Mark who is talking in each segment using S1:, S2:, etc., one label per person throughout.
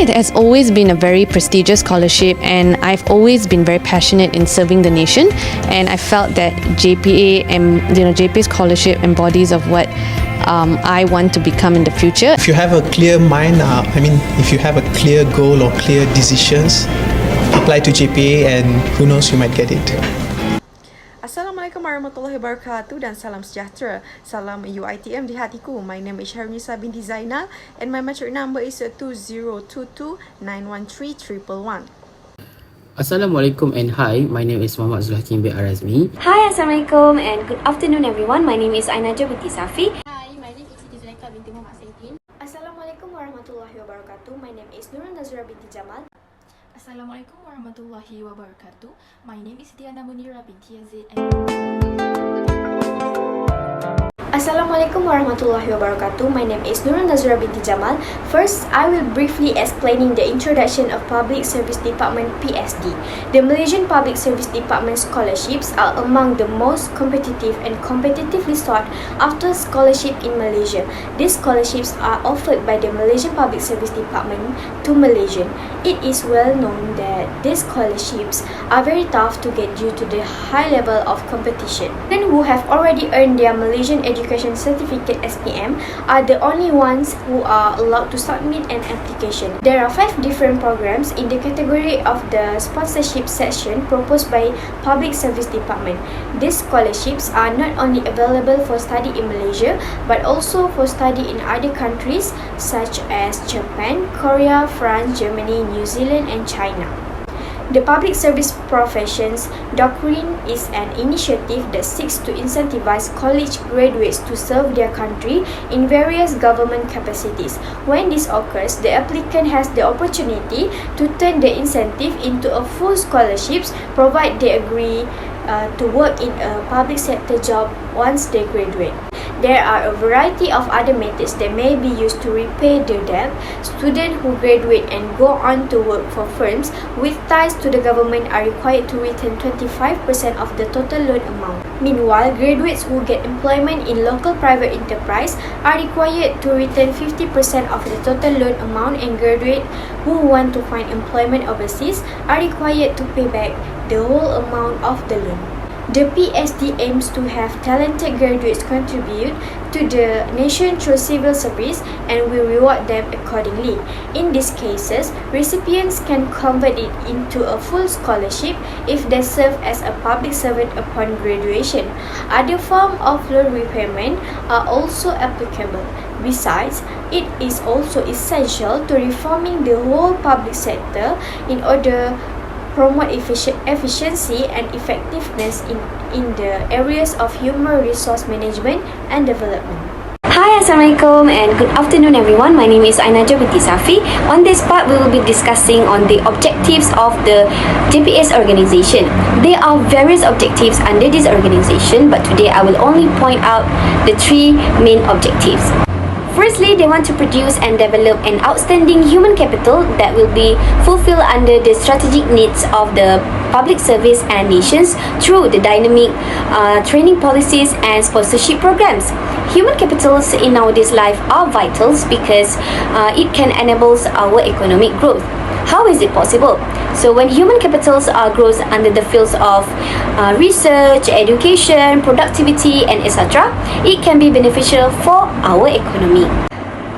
S1: JPA has always been a very prestigious scholarship, and I've always been very passionate in serving the nation. And I felt that JPA and JPA scholarship embodies of what I want to become in the future.
S2: If you have a clear mind, if you have a clear goal or clear decisions, apply to JPA and who knows, you might get it.
S3: Assalamualaikum warahmatullahi wabarakatuh dan salam sejahtera. Salam UiTM di hatiku. My name is Nisaa.zainal and my matric number is 2022913111.
S4: Assalamualaikum and hi, my name is Muhammad.Zulhakim.Arazmi.
S5: Hi, Assalamualaikum and good afternoon everyone. My name is Nisaa.Safi.
S6: Hi, my name is ADS514.
S7: Assalamualaikum warahmatullahi wabarakatuh. My name is Nisaa.Jamal.
S6: Assalamualaikum warahmatullahi wabarakatuh. My name is Nisaa.Zainal.
S7: Assalamualaikum warahmatullahi wabarakatuh. My name is Nisaa.Jamal. First, I will briefly explaining the introduction of Public Service Department PSD. The Malaysian Public Service Department scholarships are among the most competitive and competitively sought after scholarship in Malaysia. These scholarships are offered by the Malaysian Public Service Department to Malaysian. It is well known that these scholarships are very tough to get due to the high level of competition. Students who have already earned their Malaysian Education Certificate SPM are the only ones who are allowed to submit an application. There are 5 different programs in the category of the sponsorship section proposed by Public Service Department. These scholarships are not only available for study in Malaysia but also for study in other countries such as Japan, Korea, France, Germany, New Zealand and China. The Public Service Professions Doctrine is an initiative that seeks to incentivize college graduates to serve their country in various government capacities. When this occurs, the applicant has the opportunity to turn the incentive into a full scholarships provided they agree to work in a public sector job once they graduate. There are a variety of other methods that may be used to repay the debt. Students who graduate and go on to work for firms with ties to the government are required to return 25% of the total loan amount. Meanwhile, graduates who get employment in local private enterprise are required to return 50% of the total loan amount, and graduates who want to find employment overseas are required to pay back the whole amount of the loan. The PSD aims to have talented graduates contribute to the nation through civil service and will reward them accordingly. In these cases, recipients can convert it into a full scholarship if they serve as a public servant upon graduation. Other forms of loan repayment are also applicable. Besides, it is also essential to reforming the whole public sector in order promote efficiency and effectiveness in the areas of human resource management and development.
S5: Hi, Assalamualaikum and good afternoon everyone. My name is Nisaa.Safi. On this part, we will be discussing on the objectives of the JPS organization. There are various objectives under this organization, but today I will only point out the 3 main objectives. Firstly, they want to produce and develop an outstanding human capital that will be fulfilled under the strategic needs of the public service and nations through the dynamic training policies and sponsorship programs. Human capitals in nowadays life are vital because it can enable our economic growth. How is it possible? So when human capitals grows under the fields of research, education, productivity and etc., it can be beneficial for our economy.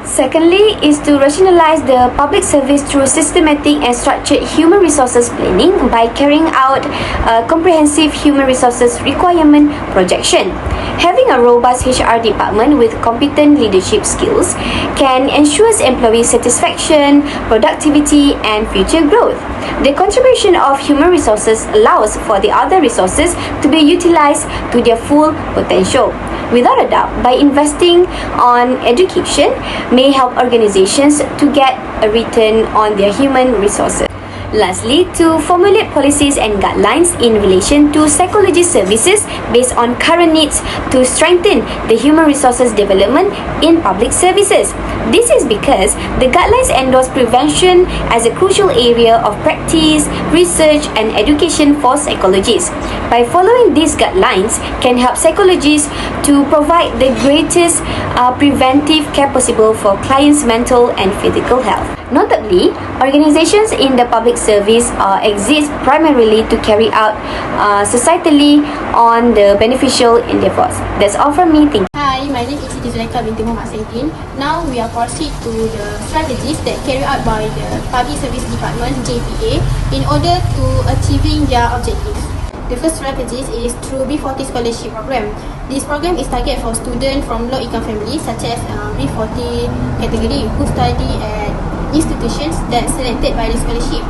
S5: Secondly is to rationalize the public service through systematic and structured human resources planning by carrying out a comprehensive human resources requirement projection. Having a robust HR department with competent leadership skills can ensure employee satisfaction, productivity and future growth. The contribution of human resources allows for the other resources to be utilized to their full potential. Without a doubt, by investing on education may help organizations to get a return on their human resources. Lastly, to formulate policies and guidelines in relation to psychology services based on current needs to strengthen the human resources development in public services. This is because the guidelines endorse prevention as a crucial area of practice, research and education for psychologists. By following these guidelines can help psychologists to provide the greatest preventive care possible for clients' mental and physical health. Notably, organizations in the public service exist primarily to carry out societally on the beneficial endeavors. That's all from me. Thank you.
S6: Hi, my name is ADS514 binti Muhammad Saidin. Now we are proceed to the strategies that carried out by the Public Service Department JPA in order to achieving their objectives. The first strategy is through B40 scholarship program. This program is targeted for students from low-income families such as B40 category who study at institutions that selected by the scholarship.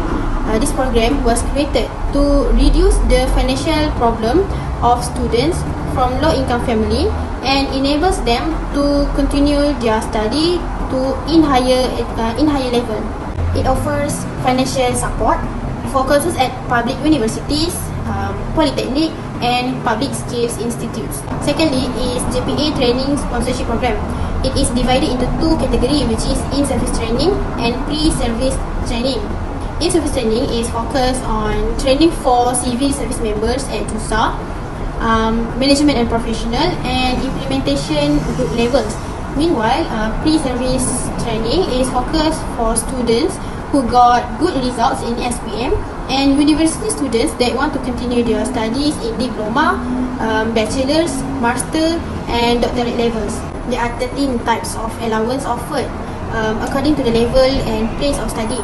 S6: This program was created to reduce the financial problem of students from low-income family and enables them to continue their study to in higher level. It offers financial support for courses at public universities, polytechnic and public skills institutes. Secondly is JPA training sponsorship program. It is divided into two categories, which is in-service training and pre-service training. In-service training is focused on training for civil service members at JUSA, management and professional and implementation group levels. Meanwhile, pre-service training is focused for students who got good results in SPM and university students that want to continue their studies in diploma, bachelor's, master and doctorate levels. There are 13 types of allowance offered according to the level and place of study.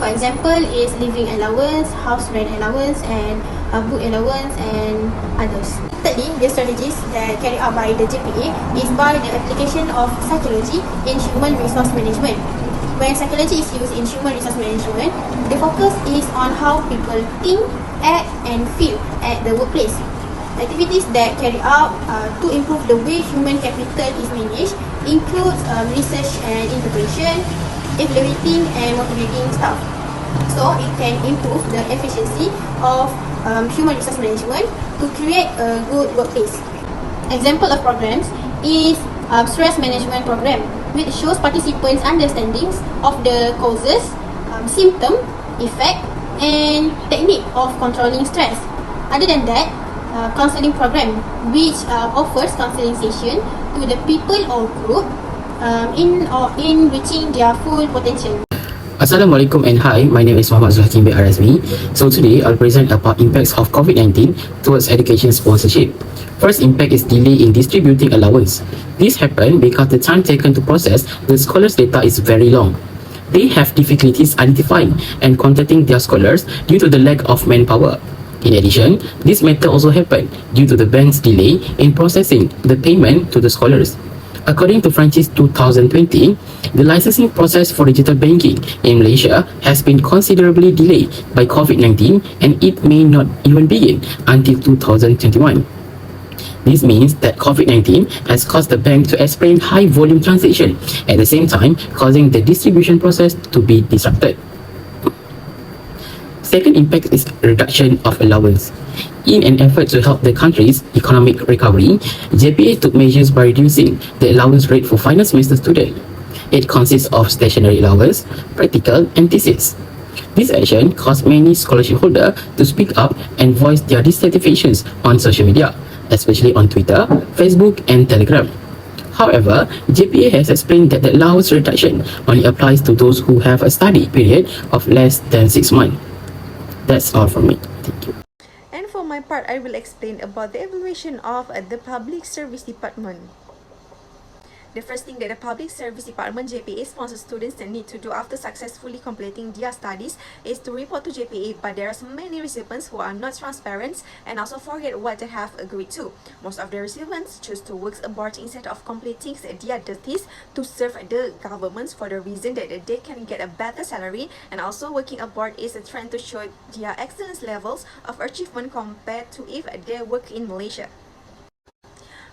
S6: For example, is living allowance, house rent allowance and book allowance and others. Thirdly, the strategies that carried out by the JPA is by the application of psychology in human resource management. When psychology is used in human resource management, the focus is on how people think, act and feel at the workplace. Activities that carry out to improve the way human capital is managed includes research and integration, evaluating and motivating staff. So it can improve the efficiency of human resource management to create a good workplace. Example of programs is stress management program, which shows participants' understandings of the causes, symptom, effect, and technique of controlling stress. Other than that, counseling program, which offers counseling session to the people or group in reaching their full potential.
S4: Assalamualaikum and hi, my name is Nisaa.zainal bin Arazmi. So today I'll present about impacts of COVID-19 towards education sponsorship. First impact is delay in distributing allowance. This happened because the time taken to process the scholars' data is very long. They have difficulties identifying and contacting their scholars due to the lack of manpower. In addition, this matter also happened due to the bank's delay in processing the payment to the scholars. According to Francis 2020, the licensing process for digital banking in Malaysia has been considerably delayed by COVID-19 and it may not even begin until 2021. This means that COVID-19 has caused the bank to experience high volume transaction, at the same time causing the distribution process to be disrupted. Second impact is reduction of allowance. In an effort to help the country's economic recovery, JPA took measures by reducing the allowance rate for final semester students. It consists of stationery allowance, practical, and thesis. This action caused many scholarship holders to speak up and voice their dissatisfactions on social media, especially on Twitter, Facebook, and Telegram. However, JPA has explained that the allowance reduction only applies to those who have a study period of less than 6 months. That's all from me. Thank you.
S3: And for my part, I will explain about the evaluation of the Public Service Department. The first thing that the Public Service Department JPA sponsors students that need to do after successfully completing their studies is to report to JPA, but there are so many recipients who are not transparent and also forget what they have agreed to. Most of the recipients choose to work abroad instead of completing their duties to serve the governments for the reason that they can get a better salary, and also working abroad is a trend to show their excellence levels of achievement compared to if they work in Malaysia.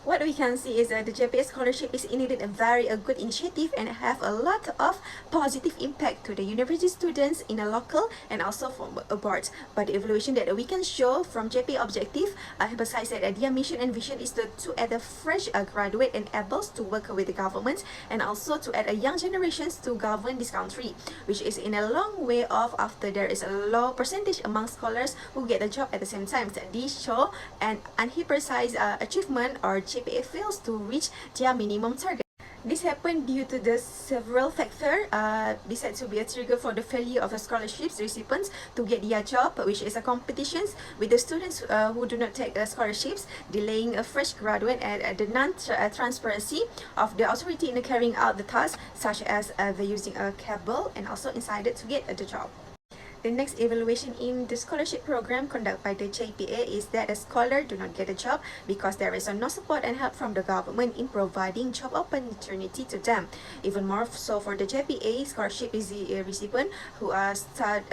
S3: What we can see is that the JPA scholarship is indeed a very good initiative and have a lot of positive impact to the university students in a local and also from abroad. But the evaluation that we can show from JPA objective emphasize that their mission and vision is to add a fresh graduate and able to work with the government and also to add a young generations to govern this country, which is in a long way off after there is a low percentage among scholars who get a job at the same time. So these show an unhypersized achievement or JPA fails to reach their minimum target. This happened due to the several factors. This had to be a trigger for the failure of the scholarships recipients to get their job, which is a competitions with the students who do not take scholarships, delaying a fresh graduate, and the non-transparency of the authority in carrying out the task, such as the using a cable and also insider to get the job. The next evaluation in the scholarship program conducted by the JPA is that a scholar do not get a job because there is no support and help from the government in providing job opportunity to them. Even more so for the JPA, scholarship is the recipient who are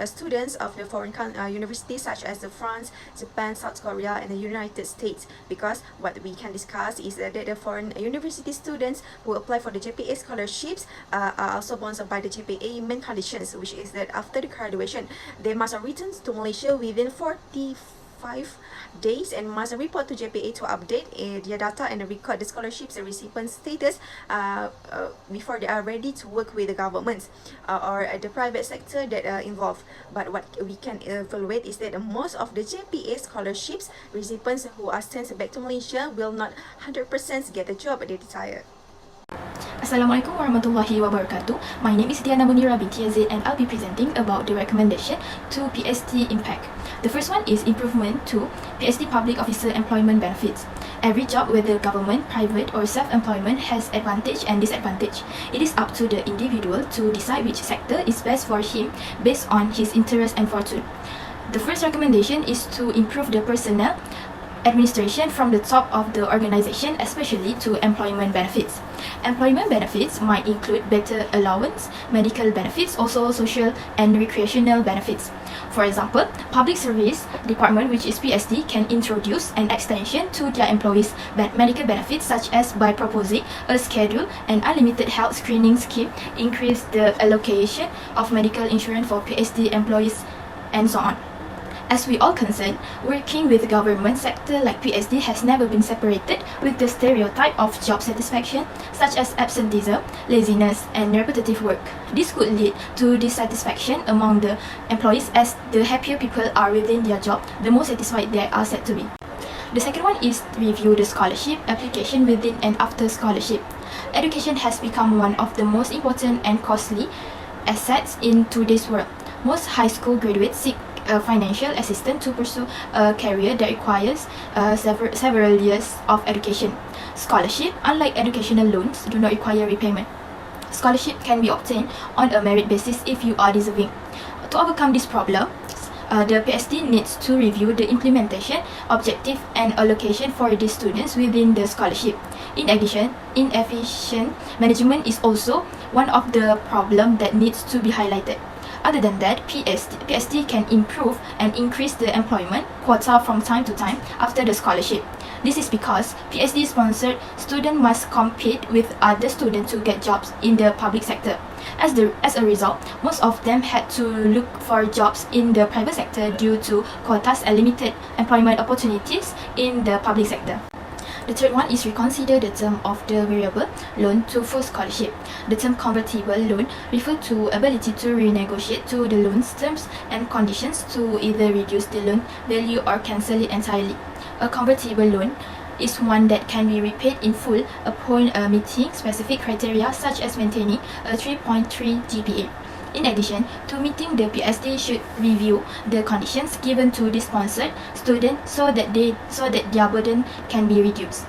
S3: students of the foreign universities such as the France, Japan, South Korea, and the United States. Because what we can discuss is that the foreign university students who apply for the JPA scholarships are also sponsored by the JPA main conditions, which is that after the graduation, they must return to Malaysia within 45 days and must report to JPA to update their data and record the scholarships and recipient status before they are ready to work with the government or the private sector that are involved. But what we can evaluate is that most of the JPA scholarships recipients who are sent back to Malaysia will not 100% get the job they desire.
S8: Assalamualaikum warahmatullahi wabarakatuh. My name is Diana Munira binti Yazid and I'll be presenting about the recommendation to PST impact. The first one is improvement to PST public officer employment benefits. Every job, whether government, private or self-employment, has advantage and disadvantage. It is up to the individual to decide which sector is best for him based on his interest and fortune. The first recommendation is to improve the personnel administration from the top of the organization, especially to employment benefits. Employment benefits might include better allowance, medical benefits, also social and recreational benefits. For example, Public Service Department, which is PSD, can introduce an extension to their employees' medical benefits, such as by proposing a schedule and unlimited health screening scheme, increase the allocation of medical insurance for PSD employees, and so on. As we all concerned, working with the government sector like PSD has never been separated with the stereotype of job satisfaction, such as absenteeism, laziness, and repetitive work. This could lead to dissatisfaction among the employees, as the happier people are within their job, the more satisfied they are said to be. The second one is to review the scholarship application within and after scholarship. Education has become one of the most important and costly assets in today's world. Most high school graduates seek financial assistance to pursue a career that requires several years of education. Scholarship, unlike educational loans, do not require repayment. Scholarship can be obtained on a merit basis if you are deserving. To overcome this problem, the PSD needs to review the implementation, objective, and allocation for the students within the scholarship. In addition, inefficient management is also one of the problems that needs to be highlighted. Other than that, PSD can improve and increase the employment quota from time to time after the scholarship. This is because PSD-sponsored students must compete with other students to get jobs in the public sector. As a result, most of them had to look for jobs in the private sector due to quotas and limited employment opportunities in the public sector. The third one is reconsider the term of the variable loan to full scholarship. The term convertible loan refers to ability to renegotiate to the loan's terms and conditions to either reduce the loan value or cancel it entirely. A convertible loan is one that can be repaid in full upon meeting specific criteria, such as maintaining a 3.3 GPA. In addition to meeting, the PSD should review the conditions given to the sponsored student so that their burden can be reduced.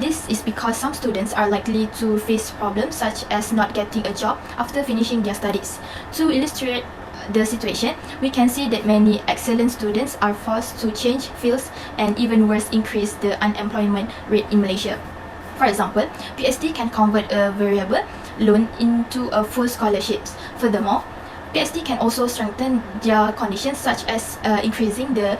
S8: This is because some students are likely to face problems such as not getting a job after finishing their studies. To illustrate the situation, we can see that many excellent students are forced to change fields and even worse, increase the unemployment rate in Malaysia. For example, PSD can convert a variable loan into a full scholarship. Furthermore, PSD can also strengthen their conditions, such as increasing the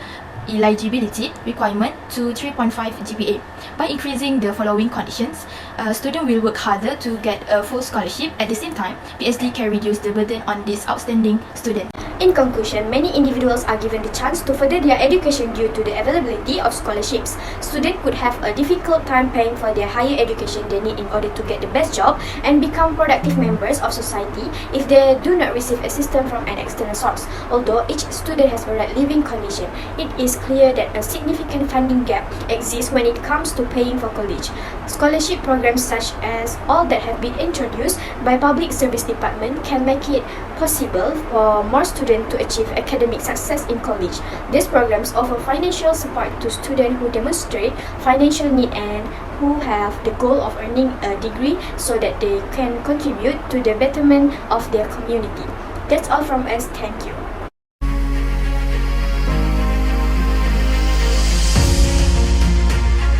S8: eligibility requirement to 3.5 GPA. By increasing the following conditions, a student will work harder to get a full scholarship. At the same time, PSD can reduce the burden on this outstanding student.
S7: In conclusion, many individuals are given the chance to further their education due to the availability of scholarships. Students could have a difficult time paying for their higher education they need in order to get the best job and become productive members of society if they do not receive assistance from an external source. Although each student has a right living condition, it is is clear that a significant funding gap exists when it comes to paying for college. Scholarship programs such as all that have been introduced by Public Service Department can make it possible for more students to achieve academic success in college. These programs offer financial support to students who demonstrate financial need and who have the goal of earning a degree so that they can contribute to the betterment of their community. That's all from us. Thank you.